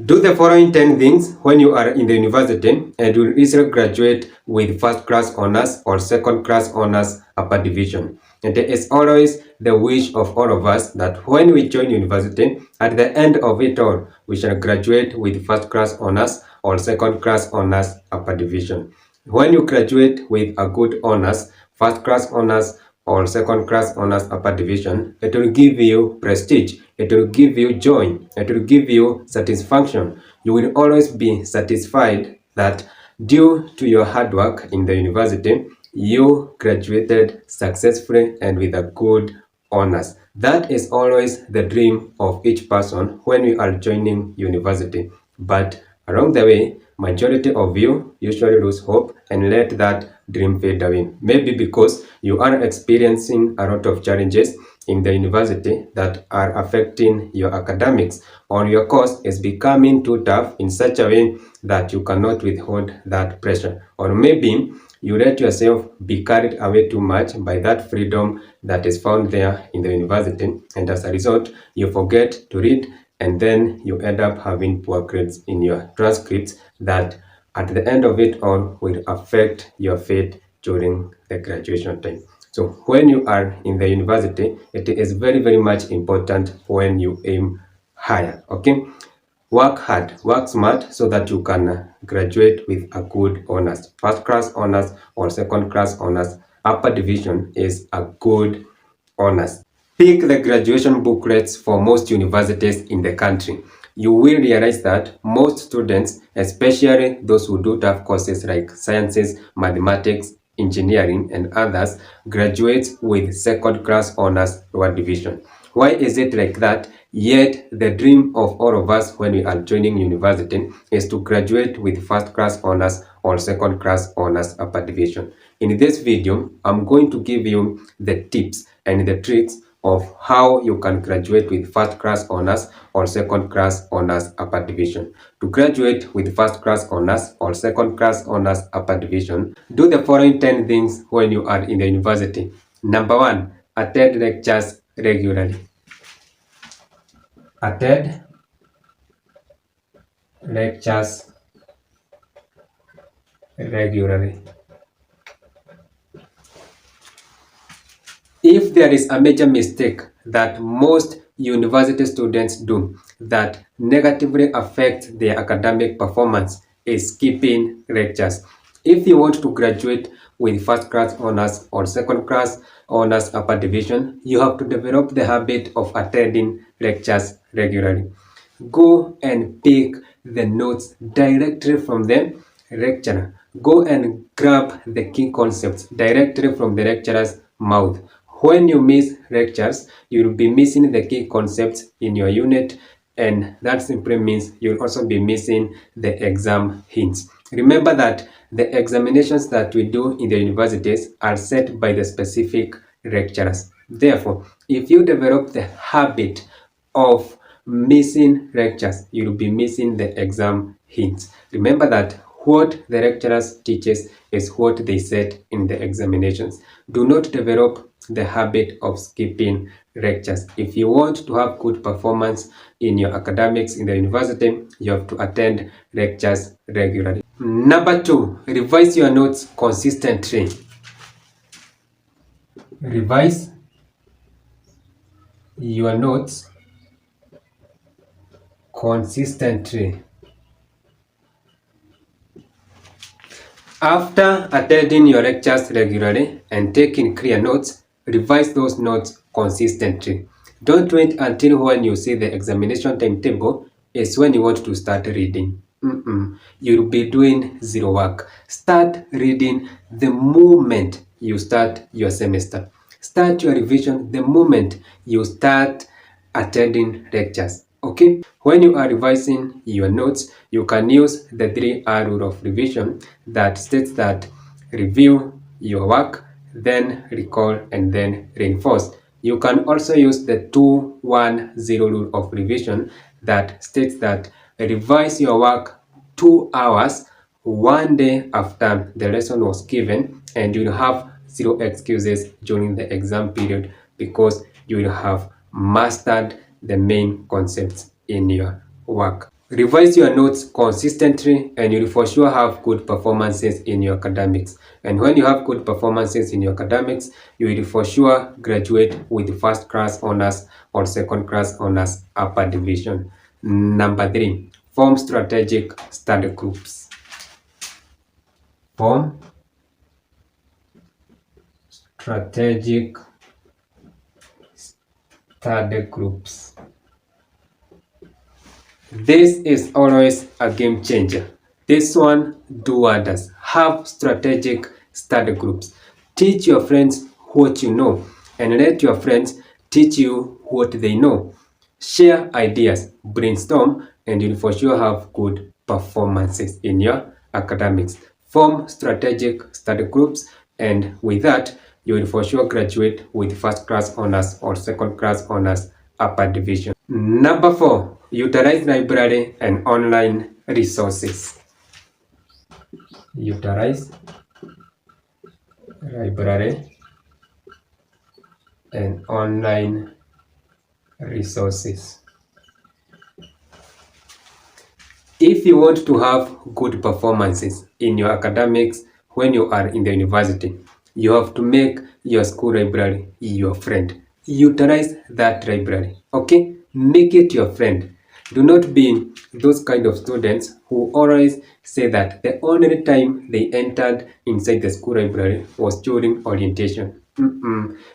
Do the following 10 things when you are in the university and will easily graduate with first class honors or second class honors upper division. And it is always the wish of all of us that when we join university, at the end of it all, we shall graduate with first class honors or second class honors upper division. When you graduate with a good honors, first class honors or second class honors upper division, it will give you prestige, it will give you joy, it will give you satisfaction. You will always be satisfied that due to your hard work in the university, you graduated successfully and with a good honors. That is always the dream of each person when we are joining university. But along the way, majority of you usually lose hope and let that dream fade away. Maybe because you are experiencing a lot of challenges in the university that are affecting your academics, or your course is becoming too tough in such a way that you cannot withhold that pressure. Or maybe you let yourself be carried away too much by that freedom that is found there in the university, and as a result, you forget to read, and then you end up having poor grades in your transcripts that at the end of it all will affect your fate during the graduation time. So when you are in the university, it is very, very much important when you aim higher, okay? Work hard, work smart so that you can graduate with a good honors. First class honors or second class honors, upper division is a good honors. Pick the graduation booklets for most universities in the country. You will realize that most students, especially those who do tough courses like sciences, mathematics, engineering, and others, graduate with second class honors lower division. Why is it like that? Yet the dream of all of us when we are joining university is to graduate with first class honors or second class honors upper division. In this video, I'm going to give you the tips and the tricks of how you can graduate with first class honors or second class honors upper division. To graduate with first class honors or second class honors upper division, do the following 10 things when you are in the university. Number 1, attend lectures regularly. Attend lectures regularly. If there is a major mistake that most university students do that negatively affects their academic performance is skipping lectures. If you want to graduate with first class honors or second class honors upper division, you have to develop the habit of attending lectures regularly. Go and pick the notes directly from the lecturer. Go and grab the key concepts directly from the lecturer's mouth. When you miss lectures, you'll be missing the key concepts in your unit, and that simply means you'll also be missing the exam hints. Remember that the examinations that we do in the universities are set by the specific lecturers. Therefore, if you develop the habit of missing lectures, you'll be missing the exam hints. Remember that what the lecturers teaches is what they said in the examinations. Do not develop the habit of skipping lectures. If you want to have good performance in your academics in the university, you have to attend lectures regularly. Number 2, revise your notes consistently. Revise your notes consistently. After attending your lectures regularly and taking clear notes, revise those notes consistently. Don't wait until when you see the examination timetable is when you want to start reading. You'll be doing zero work. Start reading the moment you start your semester. Start your revision the moment you start attending lectures. Okay, when you are revising your notes, you can use the 3R rule of revision that states that review your work, then recall, and then reinforce. You can also use the 2-1-0 rule of revision that states that revise your work 2 hours 1 day after the lesson was given, and you'll have 0 excuses during the exam period because you will have mastered the main concepts in your work. Revise your notes consistently and you'll for sure have good performances in your academics. And when you have good performances in your academics, you will for sure graduate with first class honors or second class honors upper division. Number 3, form strategic study groups. Form strategic study groups. This is always a game changer. This one, do wonders. Have strategic study groups. Teach your friends what you know and let your friends teach you what they know. Share ideas, brainstorm, and you'll for sure have good performances in your academics. Form strategic study groups, and with that, you will for sure graduate with first class honors or second class honors upper division. Number 4, utilize library and online resources. Utilize library and online resources. If you want to have good performances in your academics when you are in the university, you have to make your school library your friend. Utilize that library, okay? Make it your friend. Do not be those kind of students who always say that the only time they entered inside the school library was during orientation.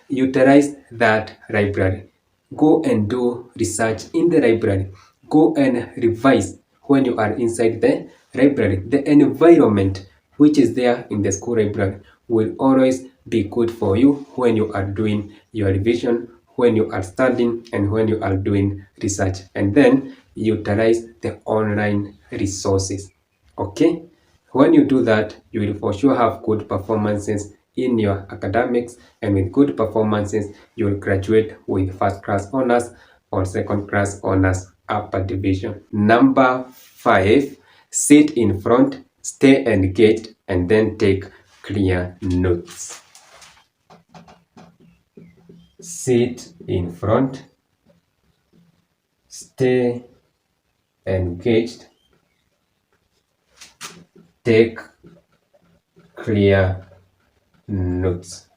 Utilize that library. Go and do research in the library. Go and revise when you are inside the library. The environment which is there in the school library will always be good for you when you are doing your revision, when you are studying, and when you are doing research. And then utilize the online resources. Okay? When you do that, you will for sure have good performances in your academics, and with good performances, you will graduate with first class honors or second class honors upper division. Number 5, sit in front, stay engaged, and then take clear notes. Sit in front, stay engaged, take clear notes.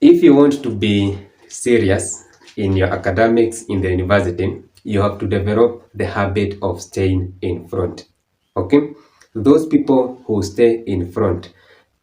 If you want to be serious in your academics in the university, you have to develop the habit of staying in front. Okay? Those people who stay in front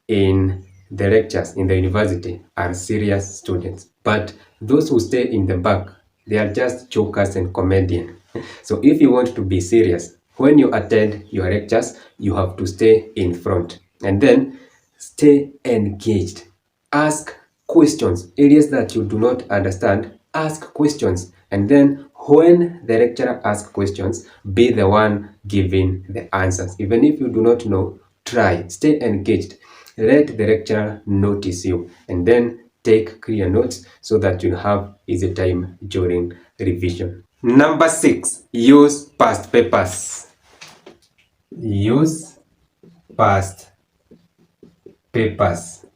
in the lectures in the university are serious students. But those who stay in the back, they are just jokers and comedians. So if you want to be serious, when you attend your lectures, you have to stay in front. And then stay engaged. Ask questions. Areas that you do not understand, ask questions. And then when the lecturer asks questions, be the one giving the answers. Even if you do not know, try. Stay engaged. Let the lecturer notice you. And then take clear notes so that you have easy time during revision. Number 6, use past papers. Use past papers.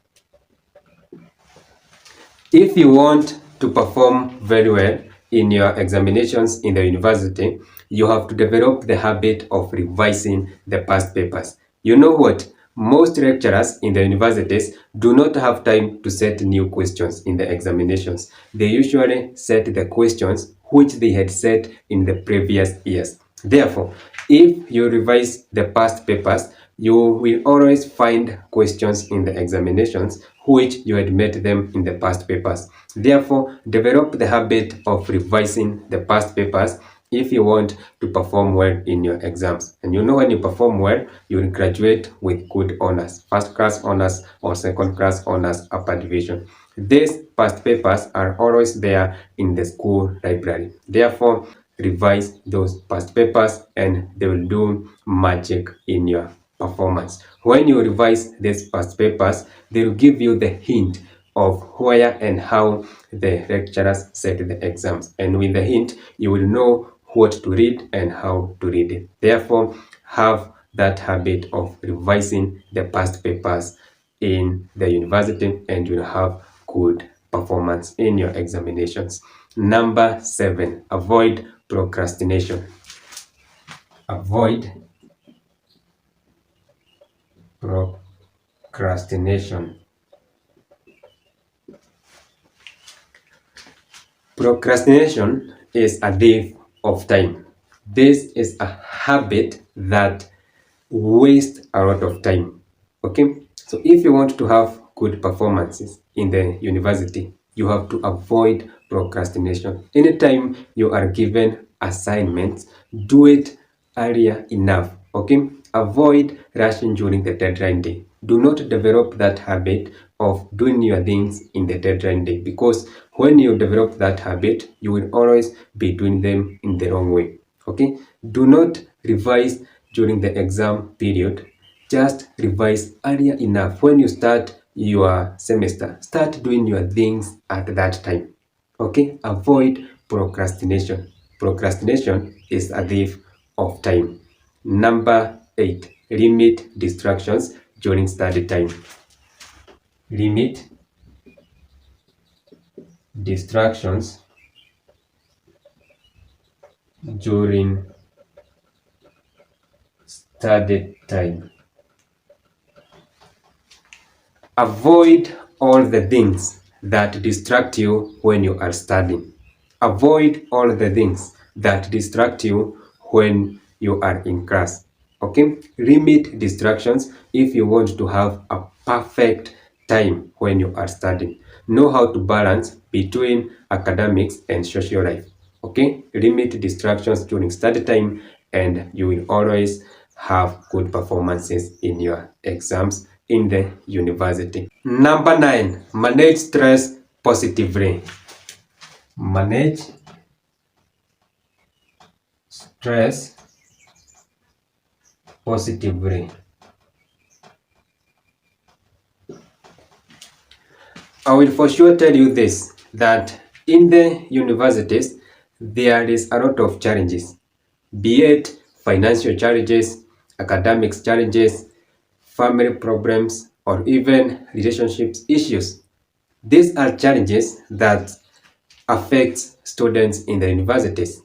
If you want to perform very well in your examinations in the university, you have to develop the habit of revising the past papers. You know what? Most lecturers in the universities do not have time to set new questions in the examinations. They usually set the questions which they had set in the previous years. Therefore, if you revise the past papers, you will always find questions in the examinations which you had met them in the past papers. Therefore, develop the habit of revising the past papers if you want to perform well in your exams. And you know when you perform well, you will graduate with good honors, first class honors or second class honors upper division. These past papers are always there in the school library. Therefore, revise those past papers and they will do magic in your performance. When you revise these past papers, they will give you the hint of where and how the lecturers set the exams. And with the hint, you will know what to read and how to read it. Therefore, have that habit of revising the past papers in the university and you'll have good performance in your examinations. Number 7, avoid procrastination. Avoid procrastination. Procrastination is a thief of time. This is a habit that wastes a lot of time. Okay? So if you want to have good performances in the university, you have to avoid procrastination. Anytime you are given assignments, do it earlier enough. Okay? Avoid rushing during the deadline day. Do not develop that habit of doing your things in the deadline day, because when you develop that habit, you will always be doing them in the wrong way. Okay? Do not revise during the exam period. Just revise earlier enough. When you start your semester, start doing your things at that time. Okay? Avoid procrastination. Procrastination is a thief of time. Number 8, limit distractions during study time. Limit distractions during study time. Avoid all the things that distract you when you are studying. Avoid all the things that distract you when you are in class. Okay? Limit distractions if you want to have a perfect time when you are studying. Know how to balance between academics and social life. Okay? Limit distractions during study time and you will always have good performances in your exams in the university. Number 9, manage stress positively. Manage stress positively. I will for sure tell you this, that in the universities, there is a lot of challenges, be it financial challenges, academics challenges, family problems, or even relationships issues. These are challenges that affect students in the universities.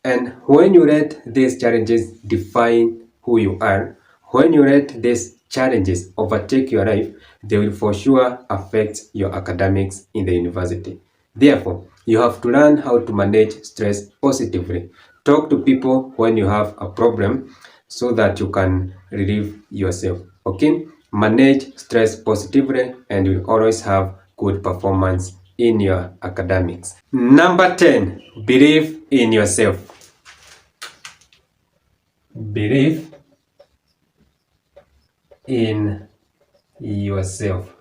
And when you let these challenges define who you are, when you let these challenges overtake your life, they will for sure affect your academics in the university. Therefore, you have to learn how to manage stress positively. Talk to people when you have a problem so that you can relieve yourself. Okay? Manage stress positively and you'll always have good performance in your academics. Number 10, believe in yourself. Believe in yourself.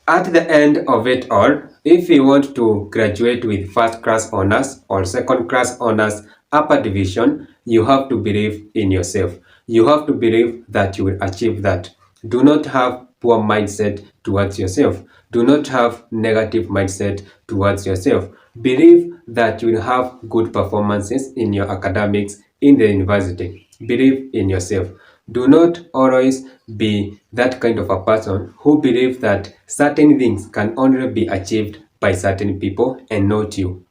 At the end of it all, if you want to graduate with first class honors or second class honors upper division, you have to believe in yourself. You have to believe that you will achieve that. Do not have poor mindset towards yourself. Do not have negative mindset towards yourself. Believe that you will have good performances in your academics in the university. Believe in yourself. Do not always be that kind of a person who believes that certain things can only be achieved by certain people and not you.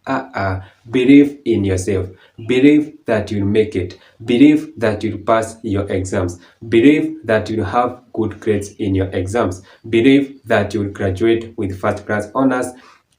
Believe in yourself. Believe that you'll make it. Believe that you'll pass your exams. Believe that you'll have good grades in your exams. Believe that you'll graduate with first class honors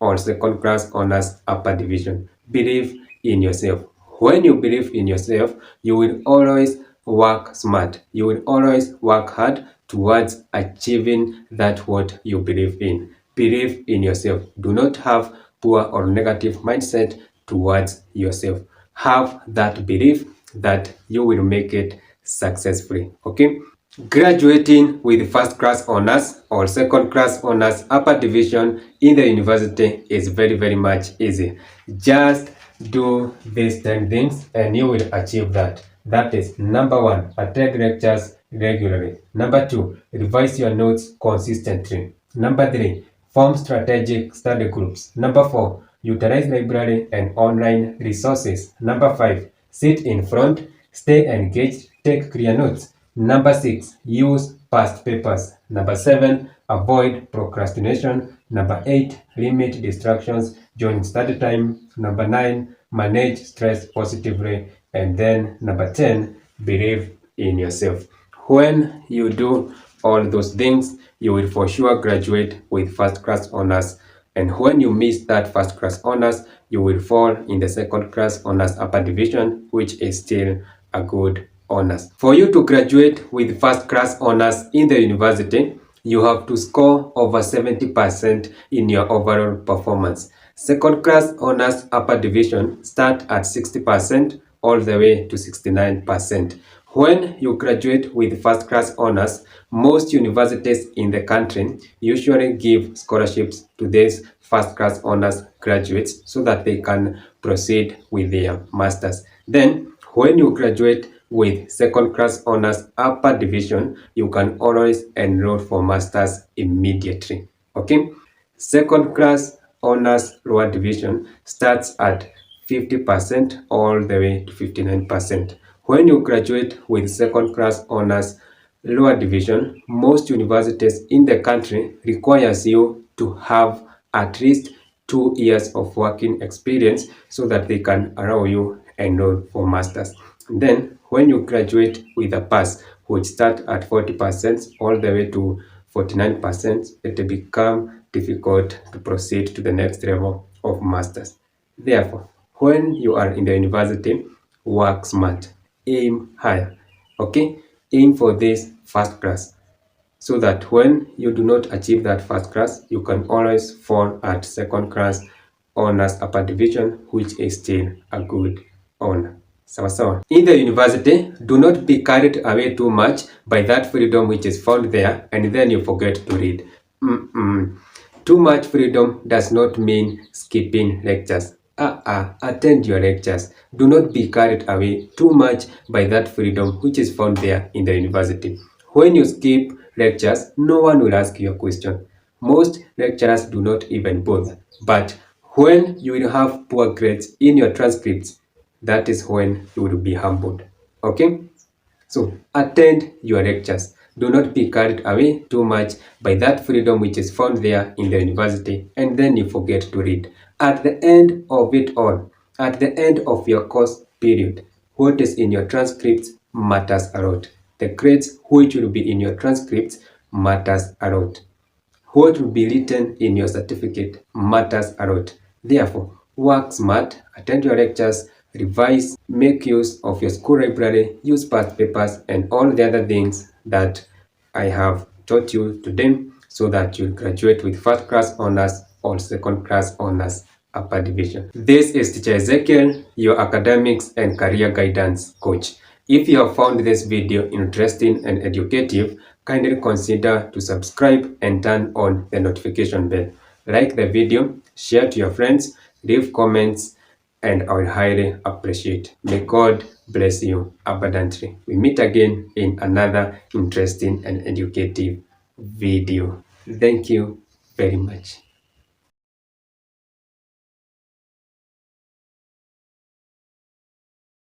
or second class honors upper division. Believe in yourself. When you believe in yourself, you will always work smart. You will always work hard towards achieving that what you believe in. Believe in yourself. Do not have poor or negative mindset towards yourself. Have that belief that you will make it successfully. Okay? Graduating with first class honors or second class honors upper division in the university is very much easy. Just do these 10 things and you will achieve that. That is number 1, attend lectures regularly. Number 2, revise your notes consistently. Number 3, form strategic study groups. Number 4, utilize library and online resources. Number 5, sit in front, stay engaged, take clear notes. Number 6, use past papers. Number 7, Avoid procrastination. Number 8, limit distractions during study time. Number 9, manage stress positively. And then number 10, believe in yourself. When you do all those things, you will for sure graduate with first class honors. And when you miss that first class honors, you will fall in the second class honors upper division, which is still a good honors. For you to graduate with first class honors in the university, you have to score over 70% in your overall performance. Second class honors upper division start at 60% all the way to 69%. When you graduate with first class honors, most universities in the country usually give scholarships to these first class honors graduates so that they can proceed with their masters. Then, when you graduate with second class honors upper division, you can always enroll for masters immediately. Okay? Second class honors lower division starts at 50% all the way to 59%. When you graduate with second class honors lower division, most universities in the country requires you to have at least 2 years of working experience so that they can allow you enroll for masters. Then when you graduate with a pass, which start at 40% all the way to 49%, it will become difficult to proceed to the next level of masters. Therefore, when you are in the university, work smart, aim higher. Okay, aim for this first class so that when you do not achieve that first class, you can always fall at second class honors upper division, which is still a good honor. Sawa sawa. In the university, do not be carried away too much by that freedom which is found there and then you forget to read. Too much freedom does not mean skipping lectures. Attend your lectures. Do not be carried away too much by that freedom which is found there in the university. When you skip lectures, no one will ask you a question. Most lecturers do not even bother. But when you will have poor grades in your transcripts, that is when you will be humbled. Okay? So attend your lectures. Do not be carried away too much by that freedom which is found there in the university and then you forget to read. At the end of it all, at the end of your course period, what is in your transcripts matters a lot. The grades which will be in your transcripts matters a lot. What will be written in your certificate matters a lot. Therefore, work smart, attend your lectures, revise, make use of your school library, use past papers, and all the other things that I have taught you today so that you'll graduate with first class honors or second class honors upper division. This is Teacher Ezekiel, your academics and career guidance coach. If you have found this video interesting and educative, kindly consider to subscribe and turn on the notification bell. Like the video, share to your friends, leave comments, and I will highly appreciate. May God bless you abundantly. We meet again in another interesting and educative video. Thank you very much.